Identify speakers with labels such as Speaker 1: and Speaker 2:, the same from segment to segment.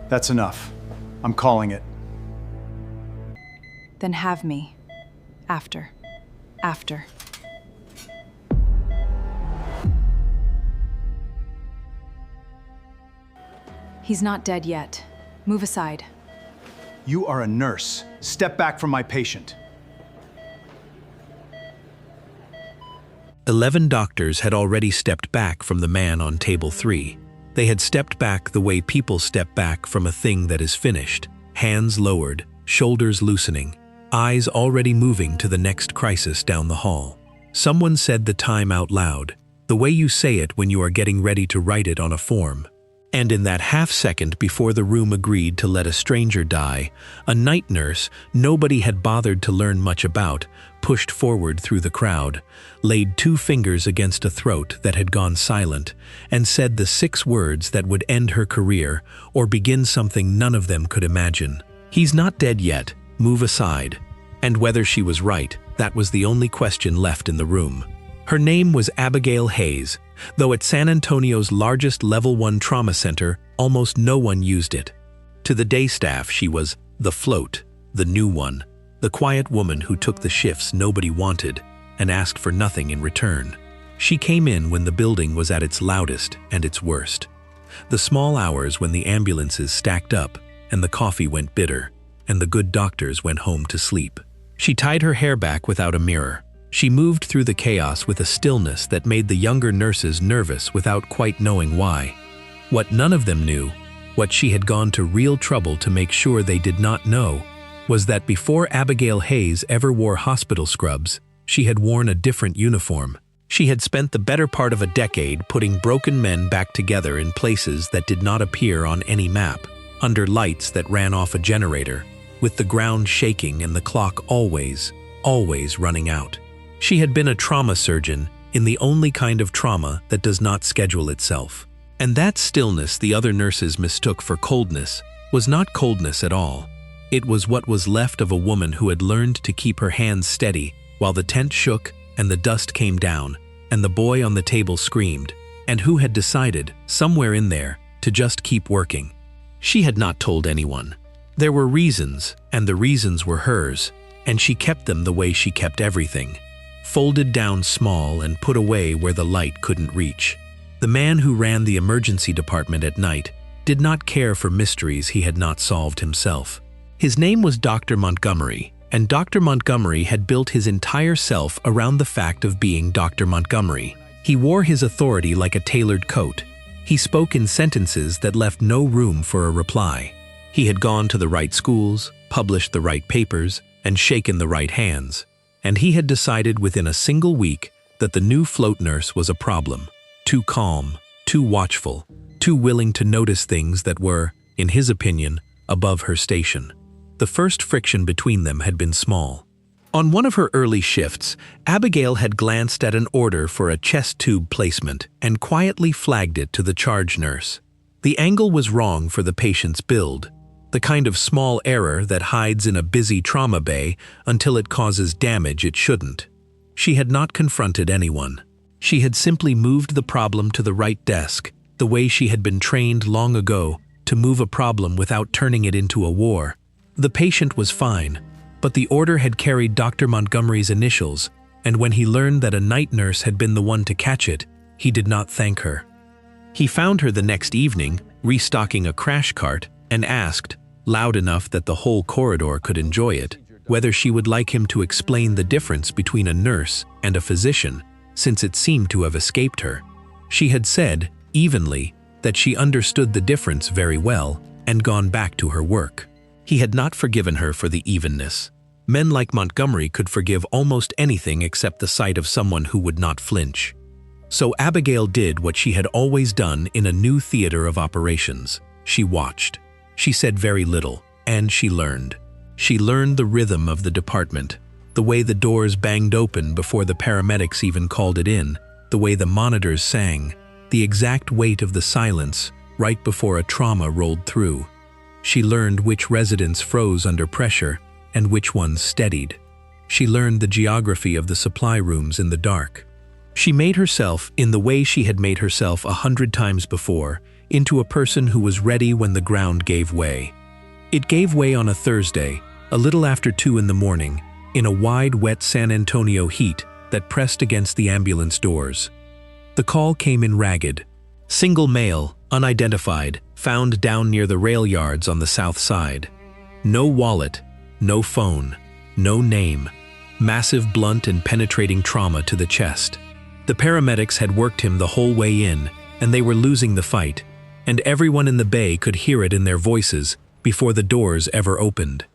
Speaker 1: That's enough. I'm calling it.
Speaker 2: Then have me. After. After. He's not dead yet. Move aside.
Speaker 1: You are a nurse. Step back from my patient.
Speaker 3: 11 doctors had already stepped back from the man on table 3. They had stepped back the way people step back from a thing that is finished, hands lowered, shoulders loosening, eyes already moving to the next crisis down the hall. Someone said the time out loud, the way you say it when you are getting ready to write it on a form. And in that half-second before the room agreed to let a stranger die, a night nurse nobody had bothered to learn much about pushed forward through the crowd, laid 2 fingers against a throat that had gone silent, and said the 6 words that would end her career or begin something none of them could imagine. He's not dead yet, move aside. And whether she was right, that was the only question left in the room. Her name was Abigail Hayes, though at San Antonio's largest Level 1 trauma center, almost no one used it. To the day staff, she was the float, the new one, the quiet woman who took the shifts nobody wanted and asked for nothing in return. She came in when the building was at its loudest and its worst. The small hours when the ambulances stacked up and the coffee went bitter and the good doctors went home to sleep. She tied her hair back without a mirror. She moved through the chaos with a stillness that made the younger nurses nervous without quite knowing why. What none of them knew, what she had gone to real trouble to make sure they did not know, was that before Abigail Hayes ever wore hospital scrubs, she had worn a different uniform. She had spent the better part of a decade putting broken men back together in places that did not appear on any map, under lights that ran off a generator, with the ground shaking and the clock always running out. She had been a trauma surgeon in the only kind of trauma that does not schedule itself. And that stillness the other nurses mistook for coldness was not coldness at all. It was what was left of a woman who had learned to keep her hands steady while the tent shook and the dust came down and the boy on the table screamed, and who had decided, somewhere in there, to just keep working. She had not told anyone. There were reasons, and the reasons were hers, and she kept them the way she kept everything. Folded down small and put away where the light couldn't reach. The man who ran the emergency department at night did not care for mysteries he had not solved himself. His name was Dr. Montgomery, and Dr. Montgomery had built his entire self around the fact of being Dr. Montgomery. He wore his authority like a tailored coat. He spoke in sentences that left no room for a reply. He had gone to the right schools, published the right papers, and shaken the right hands. And he had decided within a single week that the new float nurse was a problem. Too calm, too watchful, too willing to notice things that were, in his opinion, above her station. The first friction between them had been small. On one of her early shifts, Abigail had glanced at an order for a chest tube placement and quietly flagged it to the charge nurse. The angle was wrong for the patient's build, the kind of small error that hides in a busy trauma bay until it causes damage it shouldn't. She had not confronted anyone. She had simply moved the problem to the right desk, the way she had been trained long ago to move a problem without turning it into a war. The patient was fine, but the order had carried Dr. Montgomery's initials, and when he learned that a night nurse had been the one to catch it, he did not thank her. He found her the next evening, restocking a crash cart, and asked, loud enough that the whole corridor could enjoy it, whether she would like him to explain the difference between a nurse and a physician, since it seemed to have escaped her. She had said, evenly, that she understood the difference very well and gone back to her work. He had not forgiven her for the evenness. Men like Montgomery could forgive almost anything except the sight of someone who would not flinch. So Abigail did what she had always done in a new theater of operations. She watched. She said very little, and she learned. She learned the rhythm of the department, the way the doors banged open before the paramedics even called it in, the way the monitors sang, the exact weight of the silence right before a trauma rolled through. She learned which residents froze under pressure and which ones steadied. She learned the geography of the supply rooms in the dark. She made herself in the way she had made herself 100 times before, into a person who was ready when the ground gave way. It gave way on a Thursday, a little after 2 in the morning, in a wide, wet San Antonio heat that pressed against the ambulance doors. The call came in ragged. Single male, unidentified, found down near the rail yards on the south side. No wallet, no phone, no name. Massive, blunt and penetrating trauma to the chest. The paramedics had worked him the whole way in, and they were losing the fight, and everyone in the bay could hear it in their voices before the doors ever opened.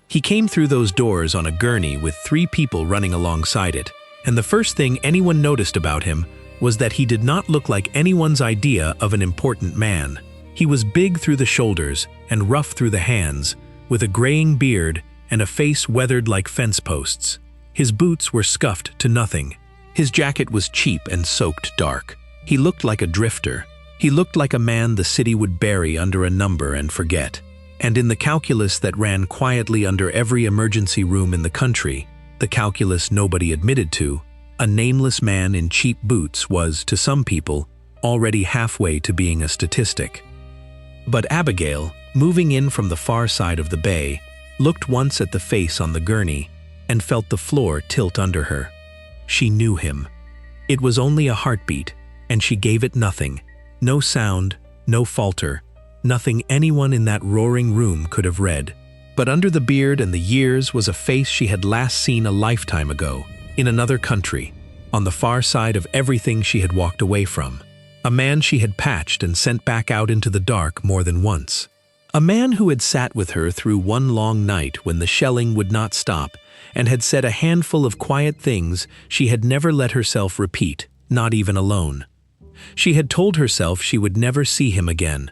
Speaker 3: He came through those doors on a gurney with 3 people running alongside it, and the first thing anyone noticed about him was that he did not look like anyone's idea of an important man. He was big through the shoulders and rough through the hands, with a graying beard and a face weathered like fence posts. His boots were scuffed to nothing. His jacket was cheap and soaked dark. He looked like a drifter. He looked like a man the city would bury under a number and forget. And in the calculus that ran quietly under every emergency room in the country, the calculus nobody admitted to, a nameless man in cheap boots was, to some people, already halfway to being a statistic. But Abigail, moving in from the far side of the bay, looked once at the face on the gurney and felt the floor tilt under her. She knew him. It was only a heartbeat, and she gave it nothing. No sound, no falter, nothing anyone in that roaring room could have read. But under the beard and the years was a face she had last seen a lifetime ago, in another country, on the far side of everything she had walked away from. A man she had patched and sent back out into the dark more than once. A man who had sat with her through one long night when the shelling would not stop and had said a handful of quiet things she had never let herself repeat, not even alone. She had told herself she would never see him again.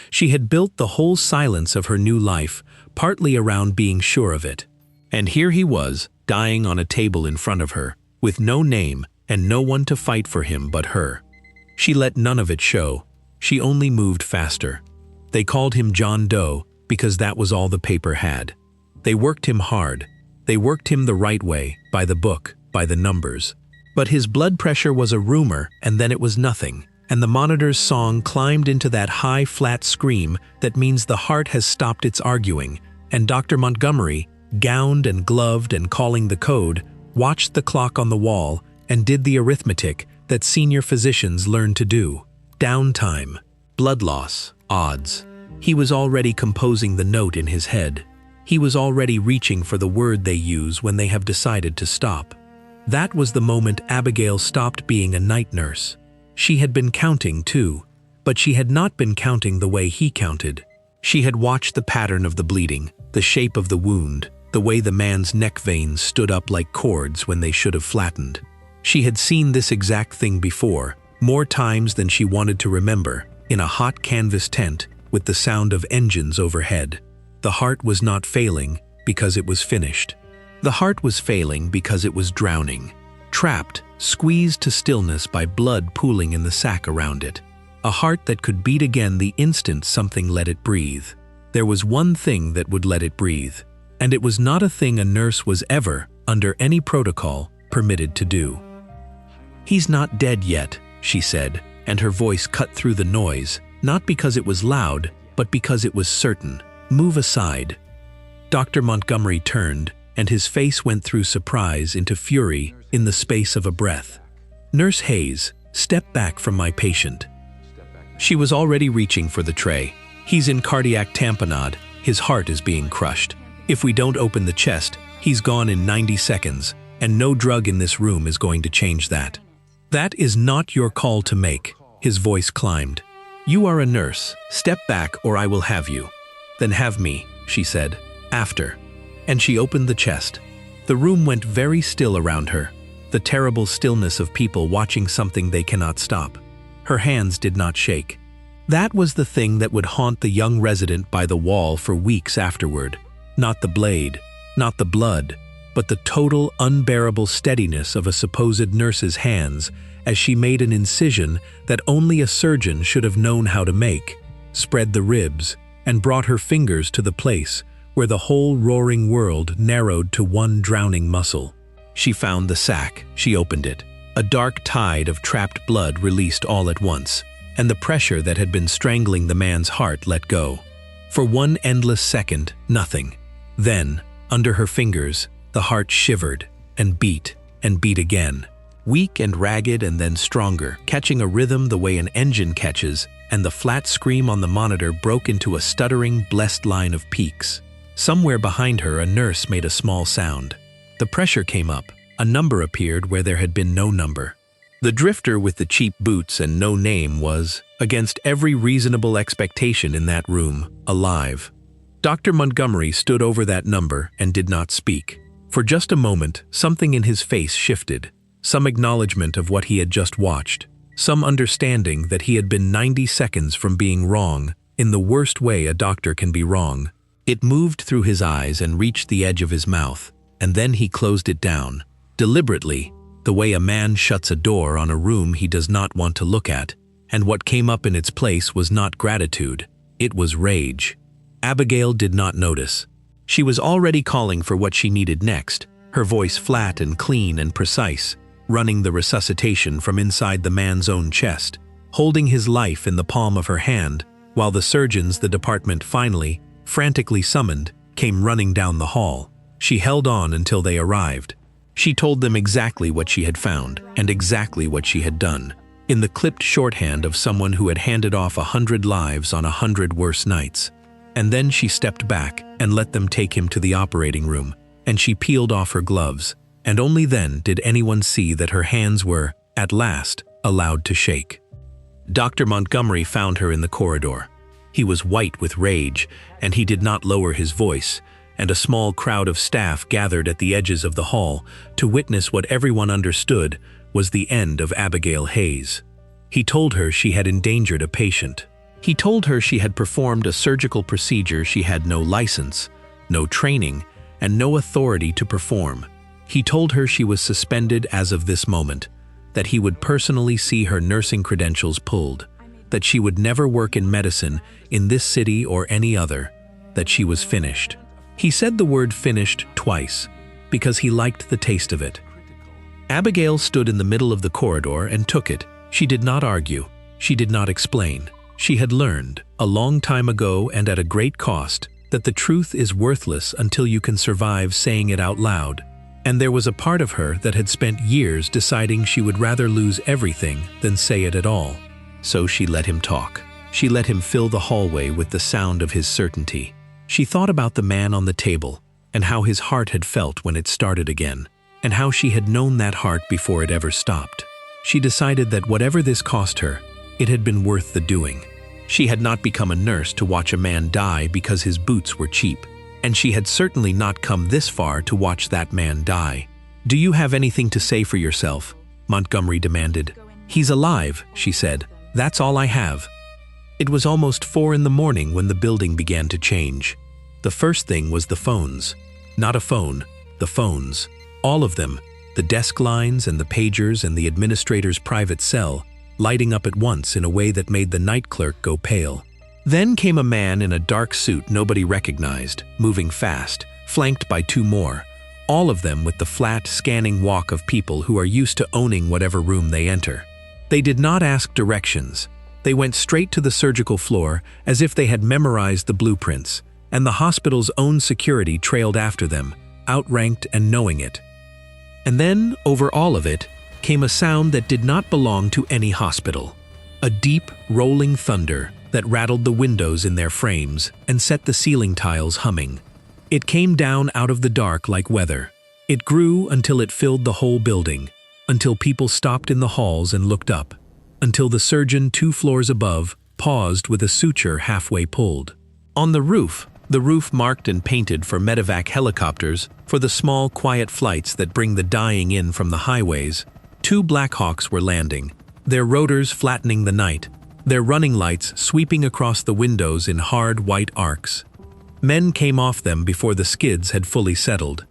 Speaker 3: She had built the whole silence of her new life partly around being sure of it. And here he was, dying on a table in front of her, with no name and no one to fight for him but her. She let none of it show. She only moved faster. They called him John Doe because that was all the paper had. They worked him hard. They worked him the right way, by the book, by the numbers. But his blood pressure was a rumor, and then it was nothing, and the monitor's song climbed into that high, flat scream that means the heart has stopped its arguing, and Dr. Montgomery, gowned and gloved and calling the code, watched the clock on the wall and did the arithmetic that senior physicians learn to do. Downtime, blood loss, odds. He was already composing the note in his head. He was already reaching for the word they use when they have decided to stop. That was the moment Abigail stopped being a night nurse. She had been counting too, but she had not been counting the way he counted. She had watched the pattern of the bleeding, the shape of the wound, the way the man's neck veins stood up like cords when they should have flattened. She had seen this exact thing before, more times than she wanted to remember, in a hot canvas tent with the sound of engines overhead. The heart was not failing because it was finished. The heart was failing because it was drowning, trapped, squeezed to stillness by blood pooling in the sac around it. A heart that could beat again the instant something let it breathe. There was one thing that would let it breathe, and it was not a thing a nurse was ever, under any protocol, permitted to do. "He's not dead yet," she said, and her voice cut through the noise, not because it was loud, but because it was certain. "Move aside." Dr. Montgomery turned, and his face went through surprise into fury in the space of a breath. "Nurse Hayes, step back from my patient." She was already reaching for the tray. "He's in cardiac tamponade. His heart is being crushed. If we don't open the chest, he's gone in 90 seconds, and no drug in this room is going to change that." "That is not your call to make," his voice climbed. "You are a nurse. Step back or I will have you." "Then have me," she said. "After." And she opened the chest. The room went very still around her, the terrible stillness of people watching something they cannot stop. Her hands did not shake. That was the thing that would haunt the young resident by the wall for weeks afterward. Not the blade, not the blood, but the total, unbearable steadiness of a supposed nurse's hands as she made an incision that only a surgeon should have known how to make, spread the ribs, and brought her fingers to the place where the whole roaring world narrowed to one drowning muscle. She found the sack. She opened it. A dark tide of trapped blood released all at once, and the pressure that had been strangling the man's heart let go. For one endless second, nothing. Then, under her fingers, the heart shivered and beat again. Weak and ragged and then stronger, catching a rhythm the way an engine catches, and the flat scream on the monitor broke into a stuttering, blessed line of peaks. Somewhere behind her, a nurse made a small sound. The pressure came up. A number appeared where there had been no number. The drifter with the cheap boots and no name was, against every reasonable expectation in that room, alive. Dr. Montgomery stood over that number and did not speak. For just a moment, something in his face shifted. Some acknowledgement of what he had just watched. Some understanding that he had been 90 seconds from being wrong, in the worst way a doctor can be wrong. It moved through his eyes and reached the edge of his mouth, and then he closed it down, deliberately, the way a man shuts a door on a room he does not want to look at, and what came up in its place was not gratitude, it was rage. Abigail did not notice. She was already calling for what she needed next, her voice flat and clean and precise, running the resuscitation from inside the man's own chest, holding his life in the palm of her hand, while the surgeons the department finally, frantically summoned, came running down the hall. She held on until they arrived. She told them exactly what she had found and exactly what she had done, in the clipped shorthand of someone who had handed off 100 lives on 100 worse nights. And then she stepped back and let them take him to the operating room, and she peeled off her gloves, and only then did anyone see that her hands were, at last, allowed to shake. Dr. Montgomery found her in the corridor. He was white with rage, and he did not lower his voice, and a small crowd of staff gathered at the edges of the hall to witness what everyone understood was the end of Abigail Hayes. He told her she had endangered a patient. He told her she had performed a surgical procedure she had no license, no training, and no authority to perform. He told her she was suspended as of this moment, that he would personally see her nursing credentials pulled, that she would never work in medicine in this city or any other, that she was finished. He said the word finished twice, because he liked the taste of it. Abigail stood in the middle of the corridor and took it. She did not argue. She did not explain. She had learned, a long time ago and at a great cost, that the truth is worthless until you can survive saying it out loud. And there was a part of her that had spent years deciding she would rather lose everything than say it at all. So she let him talk. She let him fill the hallway with the sound of his certainty. She thought about the man on the table, and how his heart had felt when it started again, and how she had known that heart before it ever stopped. She decided that whatever this cost her, it had been worth the doing. She had not become a nurse to watch a man die because his boots were cheap, and she had certainly not come this far to watch that man die. "Do you have anything to say for yourself?" Montgomery demanded. "He's alive," she said. "That's all I have." It was almost 4 in the morning when the building began to change. The first thing was the phones. Not a phone, the phones. All of them, the desk lines and the pagers and the administrator's private cell, lighting up at once in a way that made the night clerk go pale. Then came a man in a dark suit nobody recognized, moving fast, flanked by 2 more, all of them with the flat, scanning walk of people who are used to owning whatever room they enter. They did not ask directions. They went straight to the surgical floor as if they had memorized the blueprints, and the hospital's own security trailed after them, outranked and knowing it. And then, over all of it, came a sound that did not belong to any hospital. A deep, rolling thunder that rattled the windows in their frames and set the ceiling tiles humming. It came down out of the dark like weather. It grew until it filled the whole building, until people stopped in the halls and looked up, until the surgeon 2 floors above paused with a suture halfway pulled. On the roof marked and painted for medevac helicopters for the small, quiet flights that bring the dying in from the highways, 2 Black Hawks were landing, their rotors flattening the night, their running lights sweeping across the windows in hard white arcs. Men came off them before the skids had fully settled.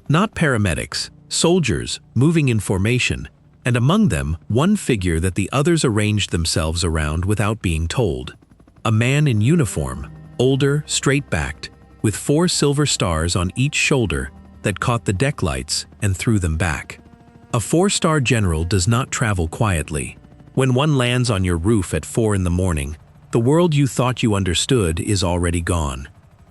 Speaker 3: Not paramedics, soldiers, moving in formation, and among them one figure that the others arranged themselves around without being told. A man in uniform, older, straight-backed, with 4 silver stars on each shoulder that caught the deck lights and threw them back. A 4-star general does not travel quietly. When one lands on your roof at 4 in the morning, the world you thought you understood is already gone.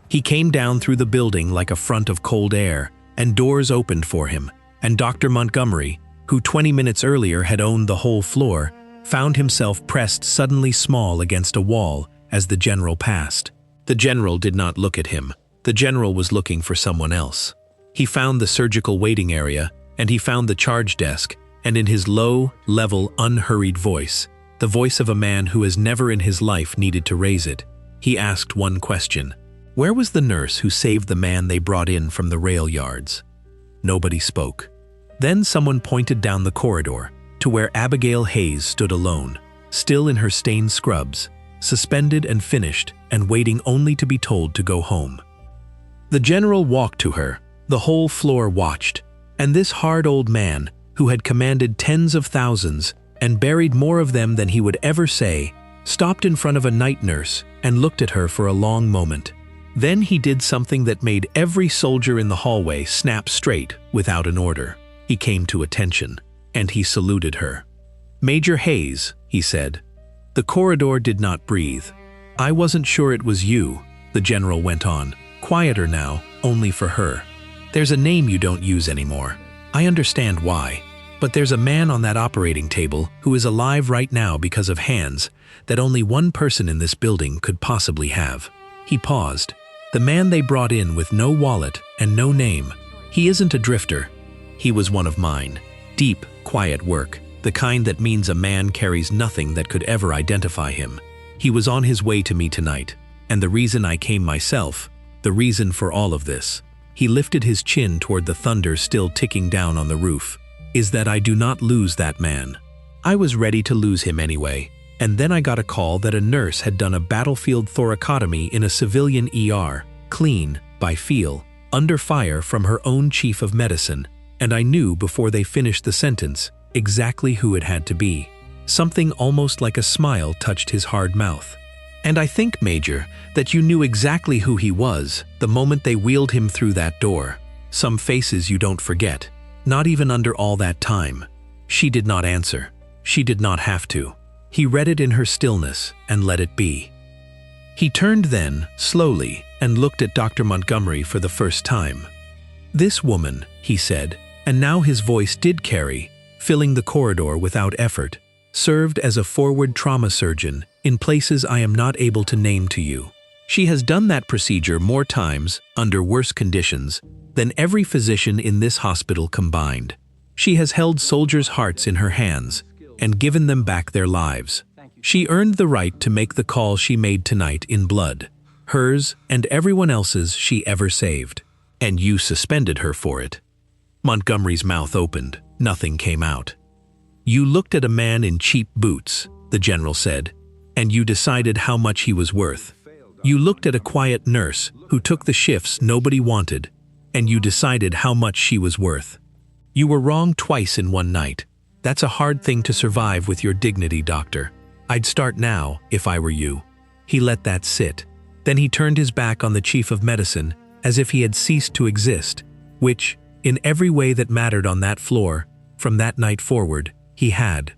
Speaker 3: He came down through the building like a front of cold air, and doors opened for him, and Dr. Montgomery, who 20 minutes earlier had owned the whole floor, found himself pressed suddenly small against a wall as the general passed. The general did not look at him. The general was looking for someone else. He found the surgical waiting area, and he found the charge desk, and in his low, level, unhurried voice, the voice of a man who has never in his life needed to raise it, he asked one question. Where was the nurse who saved the man they brought in from the rail yards? Nobody spoke. Then someone pointed down the corridor to where Abigail Hayes stood alone, still in her stained scrubs, suspended and finished and waiting only to be told to go home. The general walked to her. The whole floor watched, and this hard old man, who had commanded tens of thousands and buried more of them than he would ever say, stopped in front of a night nurse and looked at her for a long moment. Then he did something that made every soldier in the hallway snap straight without an order. He came to attention, and he saluted her. "Major Hayes," he said. The corridor did not breathe. "I wasn't sure it was you," the general went on, quieter now, only for her. "There's a name you don't use anymore. I understand why. But there's a man on that operating table who is alive right now because of hands that only one person in this building could possibly have." He paused. "The man they brought in with no wallet and no name. He isn't a drifter. He was one of mine. Deep, quiet work, the kind that means a man carries nothing that could ever identify him. He was on his way to me tonight, and the reason I came myself, the reason for all of this," he lifted his chin toward the thunder still ticking down on the roof, "is that I do not lose that man. I was ready to lose him anyway, and then I got a call that a nurse had done a battlefield thoracotomy in a civilian ER, clean, by feel, under fire from her own chief of medicine, and I knew before they finished the sentence exactly who it had to be." Something almost like a smile touched his hard mouth. "And I think, Major, that you knew exactly who he was the moment they wheeled him through that door. Some faces you don't forget, not even under all that time." She did not answer. She did not have to. He read it in her stillness and let it be. He turned then, slowly, and looked at Dr. Montgomery for the first time. "This woman," he said, and now his voice did carry, filling the corridor without effort, "served as a forward trauma surgeon in places I am not able to name to you. She has done that procedure more times, under worse conditions, than every physician in this hospital combined. She has held soldiers' hearts in her hands and given them back their lives. She earned the right to make the call she made tonight in blood, hers and everyone else's she ever saved. And you suspended her for it." Montgomery's mouth opened. Nothing came out. "You looked at a man in cheap boots," the general said, "and you decided how much he was worth. You looked at a quiet nurse who took the shifts nobody wanted, and you decided how much she was worth. You were wrong twice in one night. That's a hard thing to survive with your dignity, doctor. I'd start now, if I were you." He let that sit. Then he turned his back on the chief of medicine as if he had ceased to exist, which, in every way that mattered on that floor, from that night forward, he had.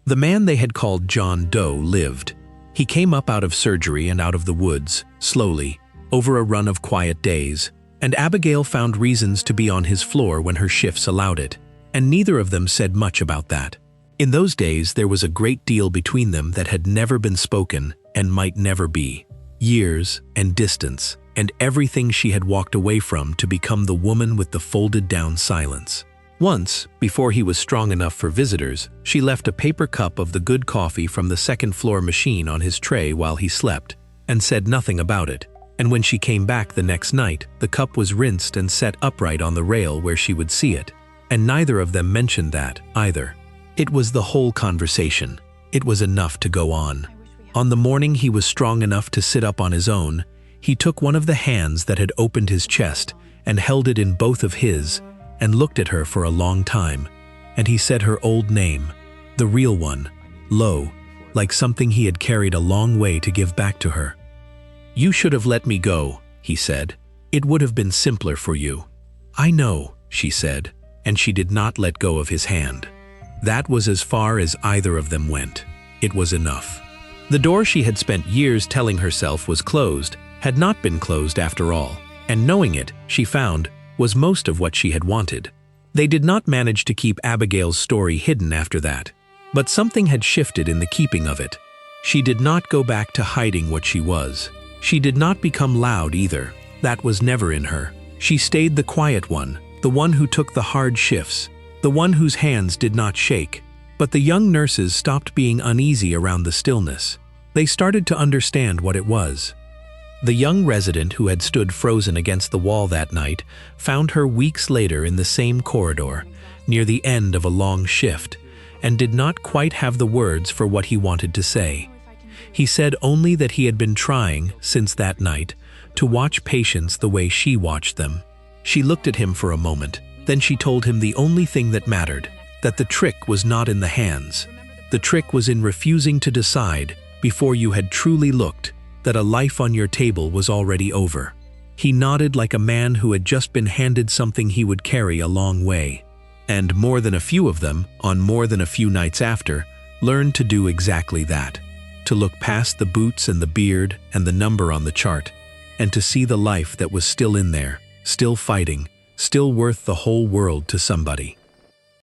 Speaker 3: The man they had called John Doe lived. He came up out of surgery and out of the woods, slowly, over a run of quiet days, and Abigail found reasons to be on his floor when her shifts allowed it, and neither of them said much about that. In those days there was a great deal between them that had never been spoken and might never be. Years and distance, and everything she had walked away from to become the woman with the folded-down silence. Once, before he was strong enough for visitors, she left a paper cup of the good coffee from the second-floor machine on his tray while he slept, and said nothing about it. And when she came back the next night, the cup was rinsed and set upright on the rail where she would see it. And neither of them mentioned that, either. It was the whole conversation. It was enough to go on. On the morning he was strong enough to sit up on his own, he took one of the hands that had opened his chest and held it in both of his, and looked at her for a long time, and he said her old name, the real one, low, like something he had carried a long way to give back to her. "You should have let me go," he said. "It would have been simpler for you." "I know," she said, and she did not let go of his hand. That was as far as either of them went. It was enough. The door she had spent years telling herself was closed had not been closed after all, and knowing it, she found, was most of what she had wanted. They did not manage to keep Abigail's story hidden after that, but something had shifted in the keeping of it. She did not go back to hiding what she was. She did not become loud either. That was never in her. She stayed the quiet one, the one who took the hard shifts, the one whose hands did not shake. But the young nurses stopped being uneasy around the stillness. They started to understand what it was. The young resident who had stood frozen against the wall that night found her weeks later in the same corridor, near the end of a long shift, and did not quite have the words for what he wanted to say. He said only that he had been trying, since that night, to watch patients the way she watched them. She looked at him for a moment, then she told him the only thing that mattered, that the trick was not in the hands. The trick was in refusing to decide, before you had truly looked, that a life on your table was already over. He nodded like a man who had just been handed something he would carry a long way. And more than a few of them, on more than a few nights after, learned to do exactly that. To look past the boots and the beard and the number on the chart, and to see the life that was still in there, still fighting, still worth the whole world to somebody.